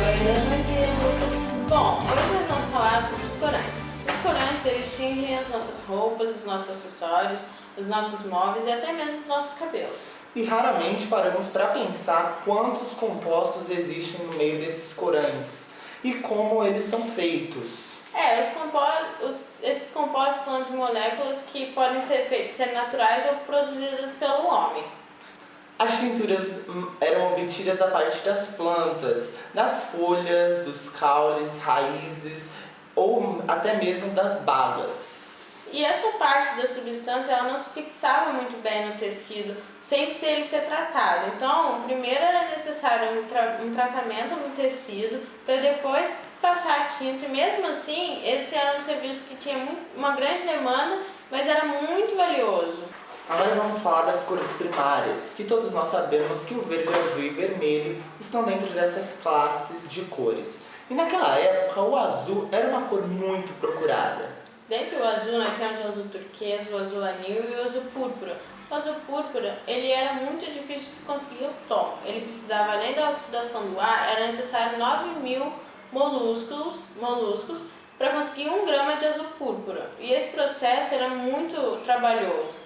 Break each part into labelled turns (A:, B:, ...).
A: Brenda.
B: Bom dia, Lucas. Bom, hoje nós vamos falar sobre os corantes. Os corantes, eles tingem as nossas roupas, os nossos acessórios, os nossos móveis e até mesmo os nossos cabelos.
A: E raramente paramos para pensar quantos compostos existem no meio desses corantes e como eles são feitos.
B: Esses compostos são de moléculas que podem ser naturais ou produzidas pelo homem.
A: As tinturas eram obtidas a partir das plantas, das folhas, dos caules, raízes ou até mesmo das bagas.
B: E essa parte da substância ela não se fixava muito bem no tecido sem ele ser tratado. Então, primeiro era necessário um tratamento no tecido para depois passar a tinta. E mesmo assim, esse era um serviço que tinha uma grande demanda, mas era muito valioso.
A: Agora vamos falar das cores primárias, que todos nós sabemos que o verde, azul e vermelho estão dentro dessas classes de cores. E naquela época o azul era uma cor muito procurada.
B: Dentre o azul nós temos o azul turquesa, o azul anil e o azul púrpura. O azul púrpura ele era muito difícil de conseguir o tom. Ele precisava, além da oxidação do ar, era necessário 9.000 moluscos para conseguir 1 grama de azul púrpura. E esse processo era muito trabalhoso.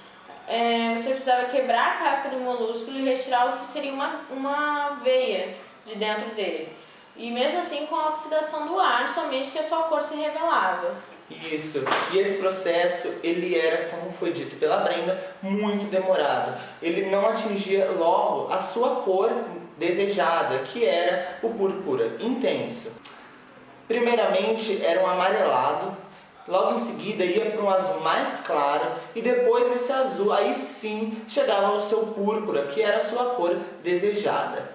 B: Você precisava quebrar a casca do molusco e retirar o que seria uma veia de dentro dele. E mesmo assim, com a oxidação do ar, somente que a sua cor se revelava.
A: Isso, e esse processo, ele era, como foi dito pela Brenda, muito demorado. Ele não atingia logo a sua cor desejada, que era o púrpura intenso. Primeiramente era um amarelado, logo em seguida ia para um azul mais claro e depois esse azul aí sim chegava ao seu púrpura, que era a sua cor desejada.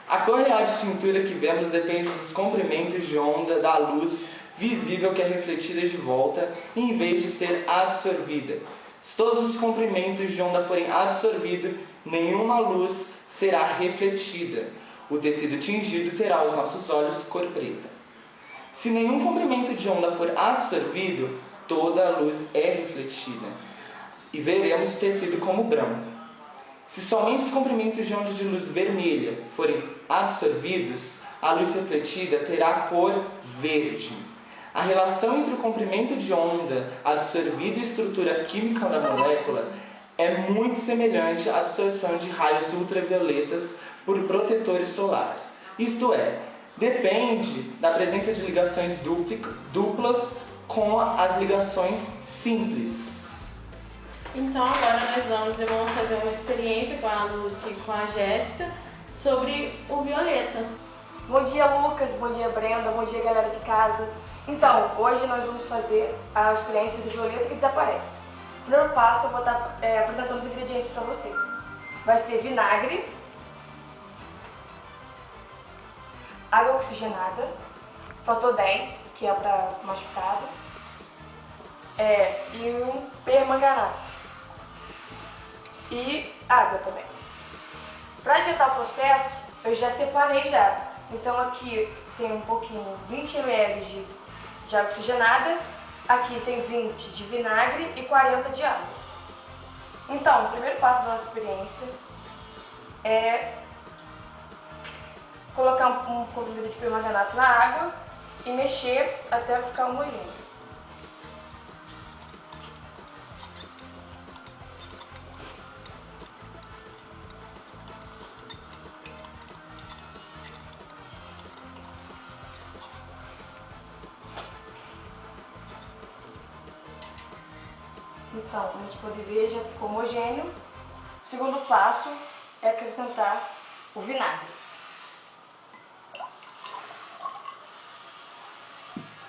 A: A cor real de tintura que vemos depende dos comprimentos de onda da luz visível que é refletida de volta em vez de ser absorvida. Se todos os comprimentos de onda forem absorvidos, nenhuma luz será refletida. O tecido tingido terá os nossos olhos cor preta. Se nenhum comprimento de onda for absorvido, toda a luz é refletida e veremos o tecido como branco. Se somente os comprimentos de onda de luz vermelha forem absorvidos, a luz refletida terá a cor verde. A relação entre o comprimento de onda absorvido e a estrutura química da molécula é muito semelhante à absorção de raios ultravioletas por protetores solares. Isto é, depende da presença de ligações duplas com as ligações simples.
B: Então agora nós vamos fazer uma experiência com a Lucy e com a Jéssica sobre o violeta.
C: Bom dia, Lucas, bom dia, Brenda, bom dia, galera de casa. Então, hoje nós vamos fazer a experiência do violeta que desaparece. O primeiro passo eu vou estar apresentando os ingredientes para você. Vai ser vinagre, água oxigenada, fator 10, que é para machucado, e um permanganato. E água também. Para adiantar o processo, eu já separei já. Então aqui tem um pouquinho, 20 ml de água oxigenada, aqui tem 20 de vinagre e 40 de água. Então, o primeiro passo da nossa experiência é colocar um comprimido de permanganato na água e mexer até ficar homogêneo. Então, como você pode ver, já ficou homogêneo. O segundo passo é acrescentar o vinagre.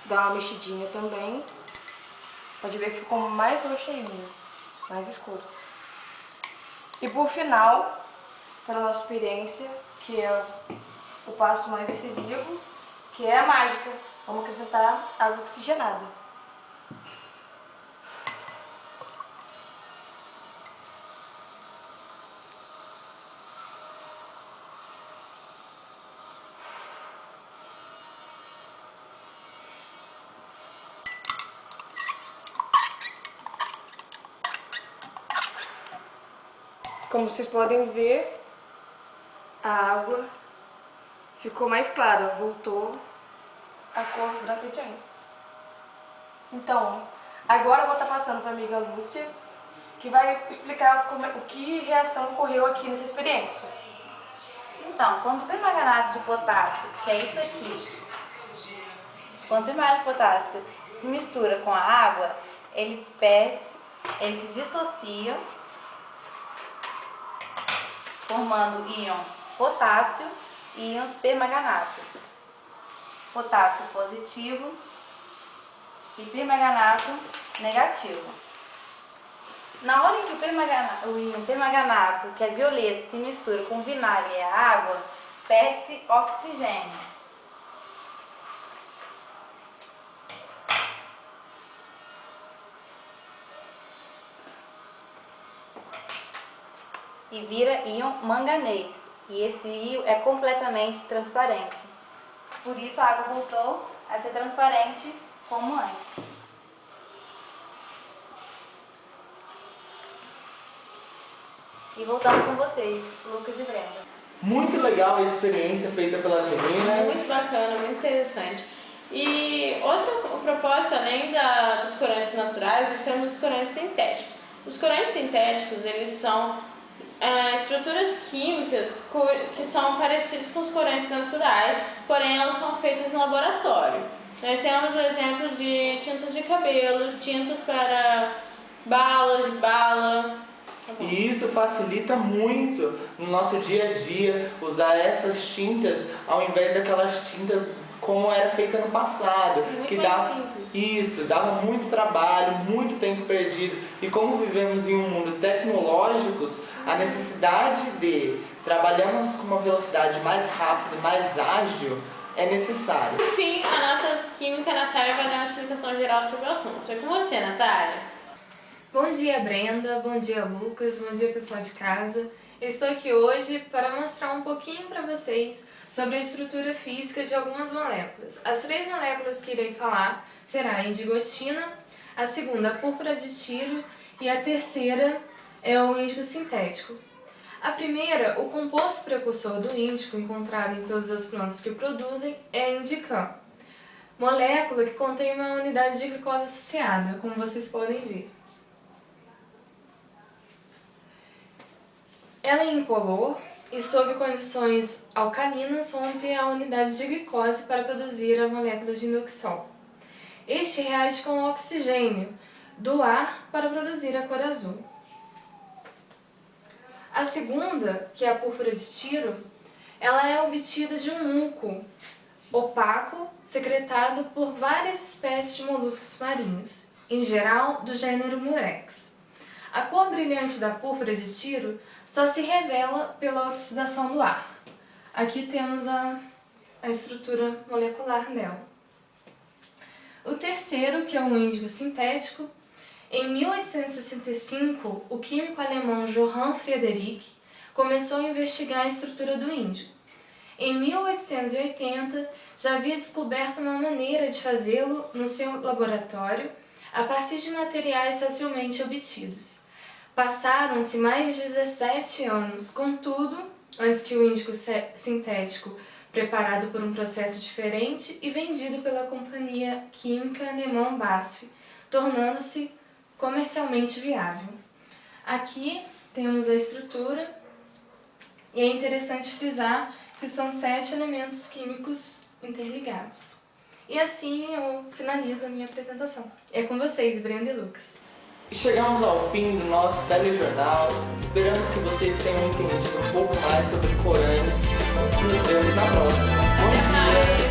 C: Dá uma mexidinha também. Pode ver que ficou mais roxo ainda, mais escuro. E por final, para a nossa experiência, que é o passo mais decisivo, que é a mágica, vamos acrescentar água oxigenada. Como vocês podem ver, a água ficou mais clara, voltou a cor branca de antes. Então, agora eu vou estar passando para a amiga Lúcia, que vai explicar o que reação ocorreu aqui nessa experiência.
D: Então, quando o permanganato de potássio, que é isso aqui, quando o permanganato de potássio se mistura com a água, ele se dissocia, formando íons potássio e íons permanganato. Potássio positivo e permanganato negativo. Na hora em que o íon permanganato, que é violeta, se mistura com o vinagre e a água, perde-se oxigênio. E vira íon manganês. E esse íon é completamente transparente. Por isso a água voltou a ser transparente como antes. E voltamos com vocês, Lucas e Brenda.
A: Muito legal a experiência feita pelas meninas.
B: Muito bacana, muito interessante. E outra proposta, além dos corantes naturais, nós temos os corantes sintéticos. Os corantes sintéticos, eles são estruturas químicas que são parecidas com os corantes naturais, porém elas são feitas no laboratório. Nós temos o exemplo de tintas de cabelo, tintas para bala, de bala.
A: E isso facilita muito no nosso dia a dia usar essas tintas ao invés daquelas tintas como era feita no passado,
B: Muito
A: que
B: mais
A: dava
B: simples.
A: isso, dava muito trabalho, muito tempo perdido. E como vivemos em um mundo tecnológico, a necessidade de trabalharmos com uma velocidade mais rápida, mais ágil, é necessária.
B: Por fim, a nossa química Natália vai dar uma explicação geral sobre o assunto. É com você, Natália.
E: Bom dia, Brenda. Bom dia, Lucas. Bom dia, pessoal de casa. Eu estou aqui hoje para mostrar um pouquinho para vocês sobre a estrutura física de algumas moléculas. As 3 moléculas que irei falar será a indigotina, a segunda a púrpura de tiro e a terceira é o índigo sintético. A primeira, o composto precursor do índigo, encontrado em todas as plantas que o produzem, é a indicam, molécula que contém uma unidade de glicose associada, como vocês podem ver. Ela é incolor e, sob condições alcalinas, rompe a unidade de glicose para produzir a molécula de indoxol. Este reage com o oxigênio do ar para produzir a cor azul. A segunda, que é a púrpura de tiro, ela é obtida de um muco opaco secretado por várias espécies de moluscos marinhos, em geral do gênero Murex. A cor brilhante da púrpura de tiro só se revela pela oxidação do ar. Aqui temos a estrutura molecular dela. O terceiro, que é um índigo sintético, em 1865, o químico alemão Johann Friedrich começou a investigar a estrutura do índigo. Em 1880, já havia descoberto uma maneira de fazê-lo no seu laboratório a partir de materiais facilmente obtidos. Passaram-se mais de 17 anos, contudo, antes que o índigo sintético, preparado por um processo diferente e vendido pela companhia química alemã BASF, tornando-se comercialmente viável. Aqui temos a estrutura e é interessante frisar que são 7 elementos químicos interligados. E assim eu finalizo a minha apresentação. É com vocês, Brenda e Lucas.
A: E chegamos ao fim do nosso telejornal. Esperamos que vocês tenham entendido um pouco mais sobre corantes. Nos vemos na próxima. Bom dia!